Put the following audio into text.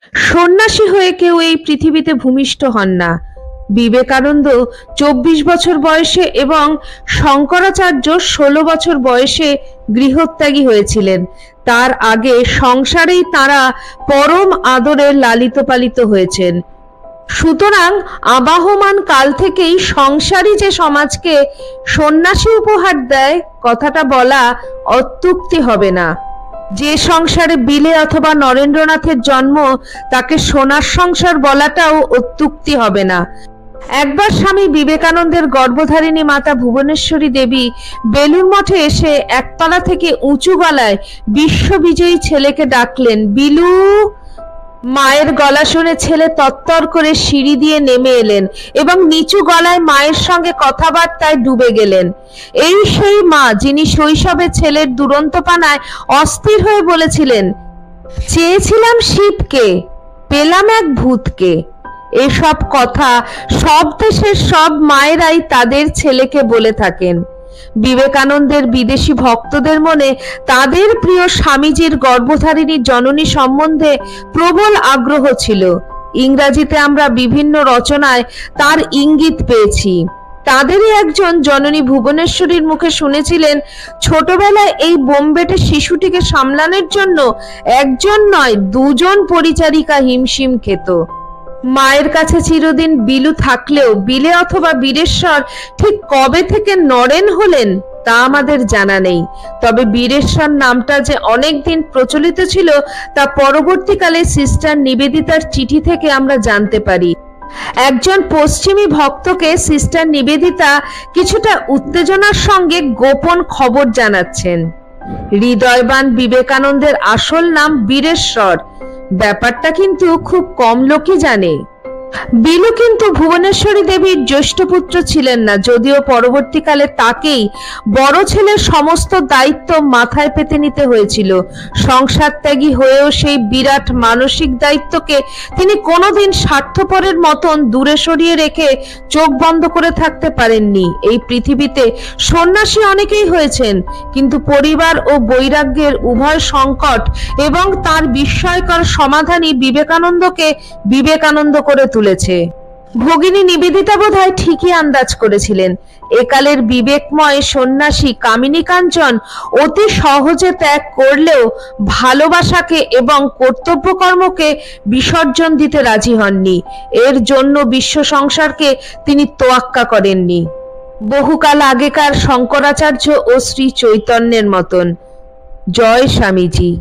সন্ন্যাসী হয়ে কেউ এই পৃথিবীতে ভূমিষ্ঠ হন না। বিবেকানন্দ 24 বছর বয়সে এবং শঙ্করাচার্য 16 বছর বয়সে গৃহত্যাগী হয়েছিলেন। তার আগে সংসারেই তারা পরম আদরে লালিত পালিত হয়েছেন। সুতরাং আবাহমান কাল থেকেই সংসারী যে সমাজকে সন্ন্যাসী উপহার দেয়, কথাটা বলা অত্যুক্তি হবে না। যে সংসারে বিলে অথবা নরেন্দ্রনাথের জন্ম, তাকে সোনার সংসার বলাটাও অত্যুক্তি হবে না। একবার স্বামী বিবেকানন্দের গর্ভধারিণী মাতা ভুবনেশ্বরী দেবী বেলুড় মঠে এসে একতলা থেকে উঁচু গলায় বিশ্ববিজয়ী ছেলেকে ডাকলেন, বিলু। মায়ের গলা শুনে ছেলে তত্তর করে সিঁড়ি দিয়ে নেমে এলেন এবং নিচু গলায় মায়ের সঙ্গে কথাবার্তায় ডুবে গেলেন। এই সেই মা যিনি শৈশবে ছেলের দুরন্তপানায় অস্থির হয়ে বলেছিলেন, চেয়েছিলাম শিবকে, পেলাম এক ভূতকে। এসব কথা সব দেশের সব মায়েরাই তাদের ছেলেকে বলে থাকেন। বিবেকানন্দের বিদেশি ভক্তদের মনে তাদের প্রিয় স্বামীজির গর্ভধারিণী জননী সম্বন্ধে প্রবল আগ্রহ ছিল। ইংরাজিতে আমরা বিভিন্ন রচনায় তার ইঙ্গিত পেয়েছি। তাদেরই একজন জননী ভুবনেশ্বরীর মুখে শুনেছিলেন, ছোটবেলায় এই বোম্বেটে শিশুটিকে সামলানোর জন্য একজন নয় 2জন পরিচারিকা হিমশিম খেত। মায়ের কাছে চিরদিন বিলু থাকলেও বিলে অথবা বীরেশ্বর ঠিক কবে থেকে নরেন হলেন তা আমাদের জানা নেই। তবে বীরেশ্বর নামটা যে অনেকদিন প্রচলিত ছিল তা পরবর্তীকালে সিস্টার নিবেদিতার চিঠি থেকে আমরা জানতে পারি। একজন পশ্চিমী ভক্তকে সিস্টার নিবেদিতা কিছুটা উত্তেজনার সঙ্গে গোপন খবর জানাচ্ছেন। হৃদয়বান বিবেকানন্দের আসল নাম বীরেশ্বর। ব্যাপারটা কিন্তু খুব কম লোকই জানে। বিলু কিন্তু ভুবনেশ্বরী দেবীর জ্যেষ্ঠ পুত্র ছিলেন না, যদিও পরবর্তীকালে তাকেই বড় ছেলের সমস্ত দায়িত্ব মাথায় পেতে নিতে হয়েছিল। সংসার ত্যাগী হয়েও সেই বিরাট মানসিক দায়িত্বকে তিনি কোনোদিন স্বার্থপরের মতন দূরে সরিয়ে রেখে চোখ বন্ধ করে থাকতে পারেননি। এই পৃথিবীতে সন্ন্যাসী অনেকেই হয়েছেন, কিন্তু পরিবার ও বৈরাগ্যের উভয় সংকট এবং তার বিস্ময়কর সমাধানই বিবেকানন্দকে বিবেকানন্দ করে তুলেছে। ভগিনী নিবেদিতা বোধহয় ঠিকই আন্দাজ করেছিলেন। একালের বিবেকময় সন্ন্যাসী কামিনী কাঞ্চন অতি সহজে ত্যাগ করলেও ভালোবাসাকে এবং কর্তব্যকর্মকে বিসর্জন দিতে রাজি হননি। এর জন্য বিশ্ব সংসারকে তিনি তোয়াক্কা করেননি। বহুকাল আগেকার শঙ্করাচার্য ও শ্রী চৈতন্যের মতন। জয় স্বামীজি।